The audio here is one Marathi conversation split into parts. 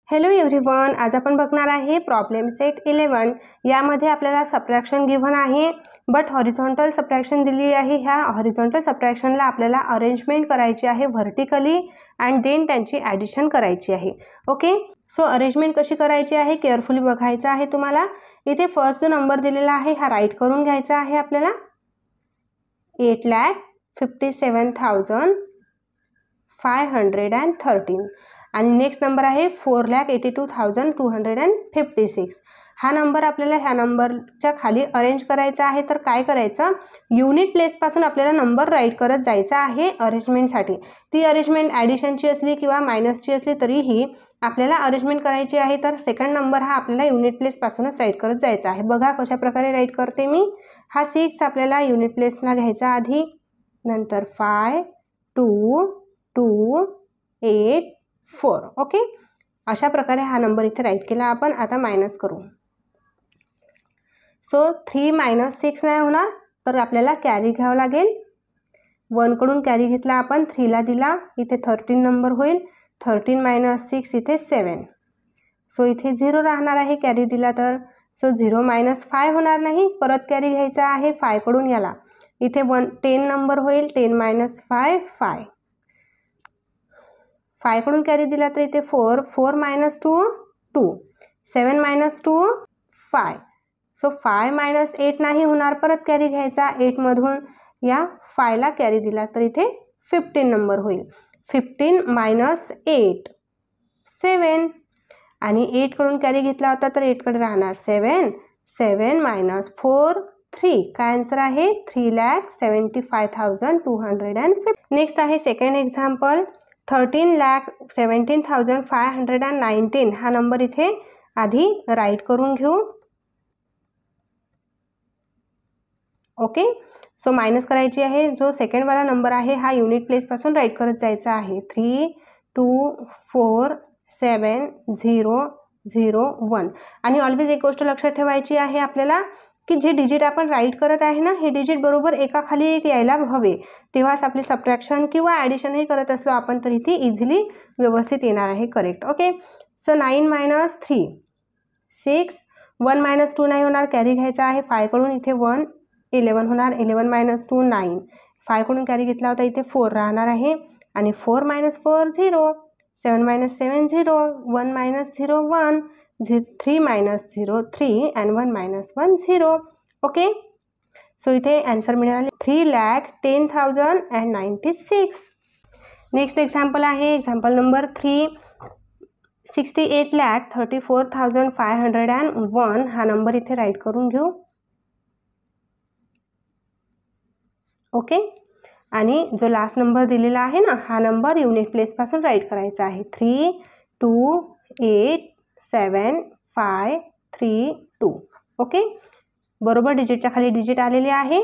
हॅलो एव्हरीवन, आज आपण बघणार आहे प्रॉब्लेम सेट 11. यामध्ये आपल्याला सबट्रॅक्शन गिव्हन आहे बट हॉरिझॉन्टल सबट्रॅक्शन दिली आहे. ह्या हॉरिझॉन्टल सबट्रॅक्शनला आपल्याला अरेंजमेंट करायची आहे व्हर्टिकली अँड देन त्यांची ॲडिशन करायची आहे. ओके, सो अरेंजमेंट कशी करायची आहे केअरफुली बघायचं आहे तुम्हाला. इथे फर्स्ट जो नंबर दिलेला आहे हा राईट करून घ्यायचा आहे आपल्याला. 8,57,513 आणि नेक्स्ट नंबर आहे 4,82,256. हा नंबर आपल्याला ह्या नंबरच्या खाली अरेंज करायचा आहे. तर काय करायचं, युनिट प्लेसपासून आपल्याला नंबर राईट करत जायचा आहे अरेंजमेंटसाठी. ती अरेंजमेंट ॲडिशनची असली किंवा मायनसची असली तरीही आपल्याला अरेंजमेंट करायची आहे. तर सेकंड नंबर हा आपल्याला युनिट प्लेसपासूनच राईट करत जायचा आहे. बघा कशा प्रकारे राईट करते मी. हा 6 आपल्याला युनिट प्लेसला घ्यायचा आधी, नंतर 5, 2, 2, 8, 4. ओके, अशा प्रकारे हा नंबर इथे राईट केला आपण. आता मायनस करू. सो 3 - 6 नाही होणार, तर आपल्याला कॅरी घ्यावं लागेल. 1 कडून कॅरी घेतला आपण, 3 ला दिला, इथे 13 नंबर होईल. 13 - 6 इथे 7. सो इथे 0 राहणार आहे कॅरी दिला तर. सो 0 - 5 होणार नाही, परत कॅरी घ्यायचा आहे 5 कडून याला. इथे 10 नंबर होईल. 10 - 5 5. 5 कडून कॅरी दिला तर इथे 4. 4 - 2 2. 7 - 2 5. सो 5 - 8 नाही होणार, परत कॅरी घ्यायचा 8 मधून. या 5 ला कॅरी दिला तर इथे 15 नंबर होईल. 15 - 8 7. आणि 8 कडून कॅरी घेतला होता तर 8 कडे राहणार 7. 7 - 4 3. काय आन्सर आहे 3,75,250. नेक्स्ट आहे सेकंड एक्झाम्पल. 13,17,519. हा नंबर इथे आधी राईट करून घेऊ. ओके, सो मायनस करायची आहे. जो सेकंडवाला नंबर आहे हा युनिट प्लेसपासून राईट करत जायचा आहे. 3, 2, 4, 7, 0, 0, 1. आणि ऑलवेज एक गोष्ट लक्षात ठेवायची आहे आपल्याला की जे डिजिट आपण राईट करत आहे ना, हे डिजिट बरोबर एकाखाली एक यायला हवे, तेव्हाच आपली सबट्रॅक्शन किंवा ॲडिशनही करत असलो आपण तर इथे इझिली व्यवस्थित येणार आहे करेक्ट. Okay, so 9 - 3 6. 1 - 2 नाही होणार, कॅरी घ्यायचा आहे 5 कडून. इथे 1 11 होणार. 11 - 2 9. 5 कडून कॅरी घेतला होता, इथे 4 राहणार आहे. आणि 4 - 4 0. 7 - 7 0. 1 - 0 1. 3 - 0 3 and 1 - 1 0. ओके, सो इथे आन्सर मिळाले 3,10,096. नेक्स्ट एक्झाम्पल आहे एक्झाम्पल नंबर 3. 68,34,501. हा नंबर इथे राईट करून घेऊ. ओके, आणि जो लास्ट नंबर दिलेला आहे ना, हा नंबर युनिट प्लेसपासून राईट करायचा आहे. 3, 2, 8, 7, 5, 3, 2. ओके, बरोबर डिजिटच्या खाली डिजिट आलेले आहे.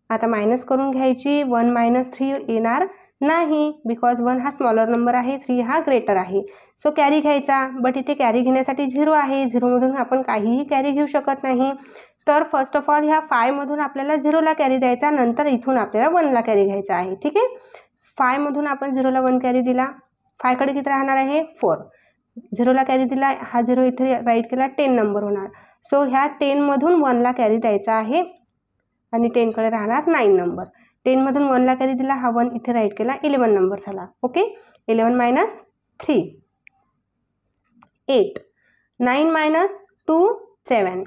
आता मायनस करून घ्यायची. 1 - 3 येणार नाही, बिकॉज 1 हा स्मॉलर नंबर आहे, 3 हा ग्रेटर आहे. सो कॅरी घ्यायचा, बट इथे कॅरी घेण्यासाठी 0 आहे. 0 मधून आपण काहीही कॅरी घेऊ शकत नाही. तर फर्स्ट ऑफ ऑल ह्या 5 मधून आपल्याला 0 ला कॅरी द्यायचा, नंतर इथून आपल्याला 1 ला कॅरी घ्यायचा आहे. ठीक आहे, 5 मधून आपण 0 ला 1 कॅरी दिला. 5 कडे किती राहणार आहे 4. 0 ला कॅरी दिला, हा 0 इथे राईट केला, 10 नंबर होणार. सो ह्या 10 मधून 1 ला कॅरी द्यायचा आहे आणि 10 कडे राहणार 9 नंबर. 10 मधून 1 ला कॅरी दिला, हा 1 इथे राईट केला, 11 नंबर झाला. ओके, 11 - 3 8. 9 - 2 7.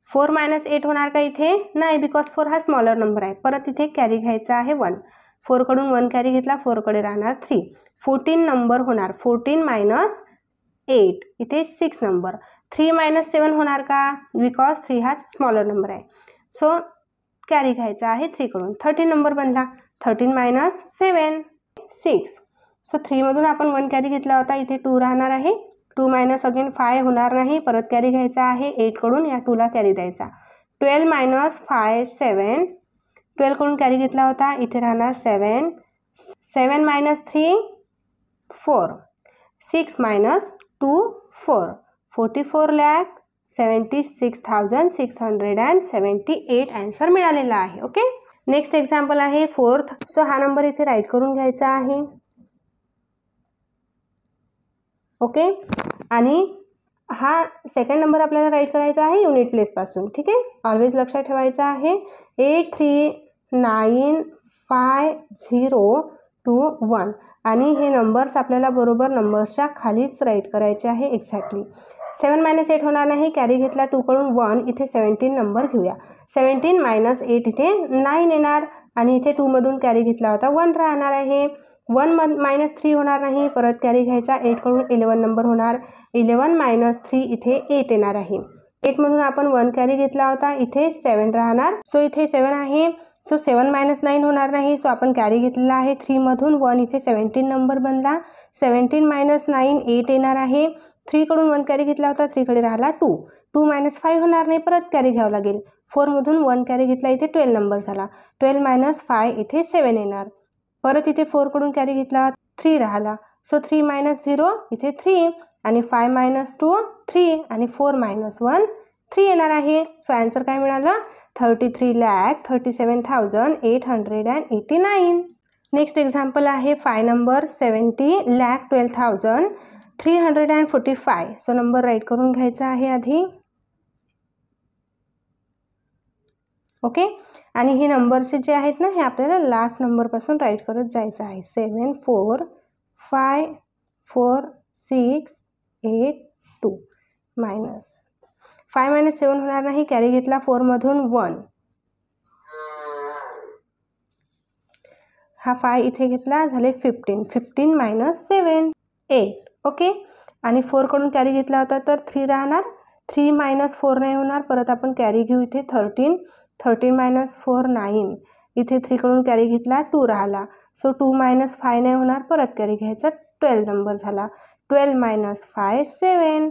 4 - 8 होणार का इथे नाही, बिकॉज 4 हा स्मॉलर नंबर आहे. परत इथे कॅरी घ्यायचा आहे 1. 4 कडून 1 कॅरी घेतला, 4 कडे राहणार 3. 14 नंबर होणार. 14 - 8 इथे 6 नंबर. 3 - 7 होणार का, बिकॉज 3 हा स्मॉलर नंबर आहे. सो कॅरी घ्यायचा आहे 3 कडून. 13 नंबर बनला. 13 - 7 6. सो 3 मधून आपण 1 कॅरी घेतला होता, इथे 2 राहणार आहे. 2 - अगेन 5 होणार नाही, परत कॅरी घ्यायचा आहे 8 कडून, या 2 ला कॅरी द्यायचा. 12 - 5 7. 12 कडून कॅरी घेतला होता, इथे राहणार 7. 7 - 3 4. 6 - 2 4. 44,76,678 आन्सर मिळालेला आहे. ओके, नेक्स्ट एक्झाम्पल आहे 4th. सो हा नंबर इथे राईट करून घ्यायचा आहे. ओके. आणि हा सेकंड नंबर आपल्याला राईट करायचा आहे युनिट प्लेसपासून. ठीक आहे, ऑलवेज लक्षात ठेवायचं आहे 839502 आणि हे नंबर्स आपल्याला बरोबर नंबर्सच्या खालीच राईट करायचे आहे एक्झॅक्टली. 7 - 8 होणार नाही, कॅरी घेतला 2 कडून 1, इथे 17 नंबर घेऊया. 17 - 8 इथे 9 येणार आणि इथे 2 मधून कॅरी घेतला होता 1 राहणार आहे. 1 - 3 होणार नाही, परत कॅरी घ्यायचा 8 कडून 11 नंबर होणार. 11 - 3 इथे 8 येणार आहे. 8 मधून आपण 1 कॅरी घेतला होता, इथे 7 राहणार. सो इथे 7 आहे. सो 7 - 9 होणार नाही, सो आपण कॅरी घेतलेला आहे 3 मधून 1, इथे 17 नंबर बनला. 17 - 9 8 येणार आहे. 3 कडून 1 कॅरी घेतला होता, 3 कडे राहिला 2. 2 - 5 होणार नाही, परत कॅरी घ्यावं लागेल. 4 मधून 1 कॅरी घेतला, इथे 12 नंबर झाला. 12 - 5 इथे 7 येणार. परत इथे 4 कडून कॅरी घेतला 3 राहिला. सो 3 - 0 इथे 3 आणि 5 - 2 3 आणि 4 - 1 3 येणार आहे. सो आन्सर काय मिळालं 33,37,889. नेक्स्ट एक्झाम्पल आहे 5 नंबर 70,12,345. सो नंबर राईट करून घ्यायचा आहे आधी. ओके. आणि हे नंबरचे जे आहेत ना, हे आपल्याला लास्ट नंबरपासून राईट करत जायचं आहे. 7 4 5 4 6 8 2 मायनस 5 - 7 होणार नाही, कॅरी घेतला 4 मधून 1. हा 5 इथे घेतला, झाले 15. 15 - 7 8. ओके. आणि 4 कडून कॅरी घेतला होता तर 3 राहणार. 3 - 4 नाही होणार, परत आपण कॅरी घेऊ इथे 13. 13 - 4 9. इथे 3 कडून कॅरी घेतला 2 राहिला. सो 2 - 5 नाही होणार, परत कॅरी घ्यायचा 12 नंबर झाला. 12 - 5 7.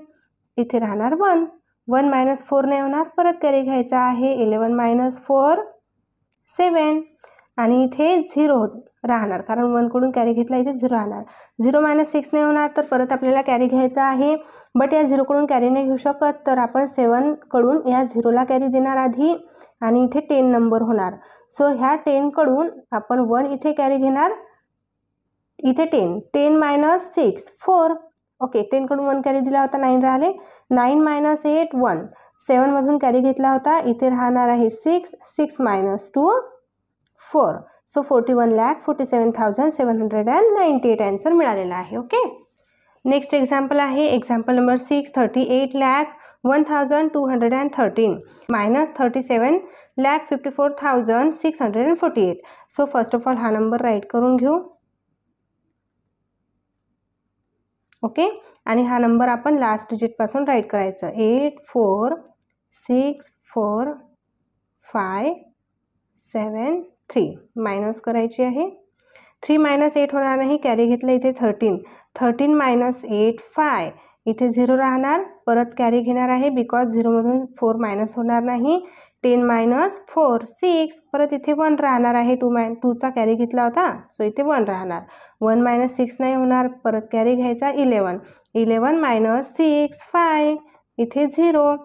इथे राहणार 1. 1 - 4 नाही होणार, परत कॅरी घ्यायचा आहे. 11 - 4 7 आणि इथे 0 राहणार, कारण 1 कडून कॅरी घेतला, इथे 0 राहणार. 0 - 6 नाही होणार, तर परत आपल्याला कॅरी घ्यायचा आहे. बट या 0 कडून कॅरी नाही घेऊ शकत, तर आपण 7 कडून या 0ला कॅरी देणार आधी आणि इथे 10 नंबर होणार. सो ह्या 10 कडून आपण 1 इथे कॅरी घेणार, इथे 10. 10 - 6 4. ओके. 10 कडून 1 कॅरी दिला होता 9 राहिले. 9 - 8 1. 7 मधून कॅरी घेतला होता, इथे राहणार आहे 6. 6 - 2 4. सो 41,47,798 आन्सर मिळालेला आहे. ओके. नेक्स्ट एक्झाम्पल आहे example number 6 38,01,213 minus 37,54,648. So first of all हा नंबर राईट करून घेऊ. ओके. आणि हा नंबर आपण लास्ट डिजिटपासून राईट करायचं. 8 4 6 4 5 7 3 मायनस करायची आहे. 3 - 8 होणार नाही, कॅरी घेतला इथे 13. 13 - 8 5. इथे 0 राहणार, परत कॅरी घेणार आहे बिकॉज 0 मधून 4 मायनस होणार नाही. 10 - 4 6. परत इथे 1 राहणार आहे. 2चा कॅरी घेतला होता, सो इथे 1 राहणार. 1 - 6 नाही होणार, परत कॅरी घ्यायचा 11. 11 - 6 5. इथे 0,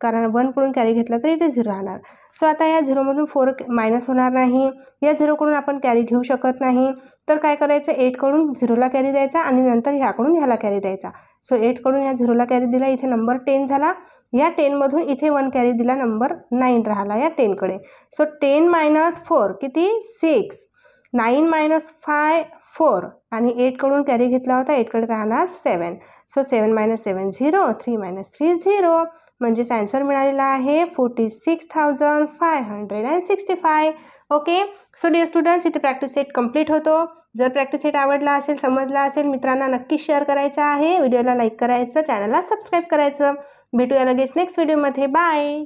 कारण 1 कडून कॅरी घेतला तर इथे 0 राहणार. सो आता या 0 मधून 4 मायनस होणार नाही, या 0 कडून आपण कॅरी घेऊ शकत नाही, तर काय करायचं 8 कडून 0ला कॅरी द्यायचा आणि नंतर ह्याकडून ह्याला कॅरी द्यायचा. सो 8 कडून या 0ला कॅरी दिला, इथे नंबर 10 झाला. या 10 मधून इथे 1 कॅरी दिला, नंबर 9 राहिला या 10 कडे. सो 10 - 4 किती 6. 9 - 5 4 आणि 8 कडून कॅरी घेतला होता, 8 कडे राहणार 7. सो 7 - 7 0. 3 - 3 0. म्हणजेच आन्सर मिळालेला आहे 46,565. ओके. सो डिअर स्टुडंट्स, इथे प्रॅक्टिस सेट कंप्लीट होतो. जर प्रॅक्टिस सेट आवडला असेल, समजला असेल, मित्रांना नक्की शेअर करायचा आहे. व्हिडिओला लाईक करायचं, चॅनलला सबस्क्राईब करायचं. भेटूया लगेच नेक्स्ट व्हिडिओमध्ये. बाय.